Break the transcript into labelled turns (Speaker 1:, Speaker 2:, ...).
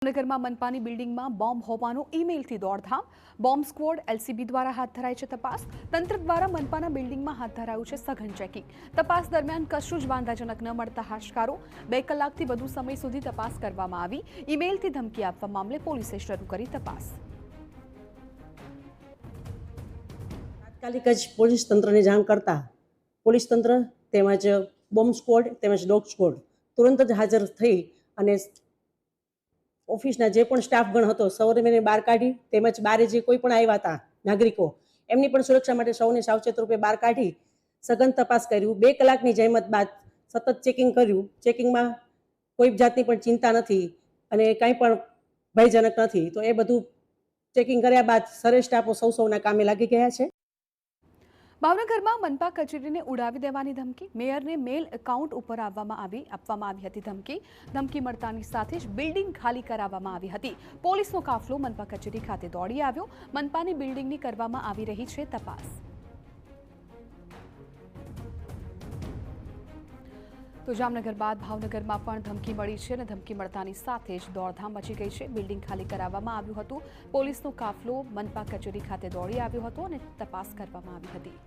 Speaker 1: ભાવનગરમાં મનપાની બિલ્ડિંગમાં બોમ્બ હોવાનો ઈમેલથી દોડધામ. બોમ્બ સ્ક્વોડ એલસીબી દ્વારા હાથ ધરાઈ છે તપાસ. તંત્ર દ્વારા મનપાના બિલ્ડિંગમાં હાથ ધરાયું છે સઘન ચેકિંગ. તપાસ દરમિયાન કશું જ વાંધાજનક ન મળતા હાશકારો. 2 કલાકથી વધુ સમય સુધી તપાસ કરવામાં આવી. ઈમેલથી ધમકી આપવા મામલે પોલીસે શરૂ કરી તપાસ.
Speaker 2: તાત્કાલિક જ પોલીસ તંત્રને જાણ કરતા પોલીસ તંત્ર તેમજ બોમ્બ સ્ક્વોડ તેમજ ડોગ સ્ક્વોડ તુરંત જ હાજર થઈ અને ઓફિસના જે પણ સ્ટાફગણ હતો સૌને બહાર કાઢી તેમજ બારે જે કોઈ પણ આવ્યા હતા નાગરિકો એમની પણ સુરક્ષા માટે સૌને સાવચેત રૂપે બહાર કાઢી સઘન તપાસ કર્યું. 2 કલાકની જહેમત બાદ સતત ચેકિંગ કર્યું. ચેકિંગમાં કોઈ જાતની પણ ચિંતા નથી અને કંઈ પણ ભયજનક નથી. તો એ બધું ચેકિંગ કર્યા બાદ સરે સ્ટાફો સૌના કામે લાગી ગયા છે.
Speaker 1: ભાવનગરમાં મનપા કચેરીને ઉડાવી દેવાની ધમકી. મેયરને મેલ એકાઉન્ટ ઉપર આપવામાં આવી હતી ધમકી મળતાની સાથે જ બિલ્ડિંગ ખાલી કરાવવામાં આવી હતી. પોલીસનો કાફલો મનપા કચેરી ખાતે દોડી આવ્યો. મનપાની બિલ્ડિંગની કરવામાં આવી રહી છે તપાસ. તો જામનગર બાદ ભાવનગરમાં પણ ધમકી મળી છે અને ધમકી મળતાની સાથે જ દોડધામ મચી ગઈ છે. બિલ્ડિંગ ખાલી કરાવવામાં આવ્યું હતું. પોલીસનો કાફલો મનપા કચેરી ખાતે દોડી આવ્યો હતો અને તપાસ કરવામાં આવી હતી.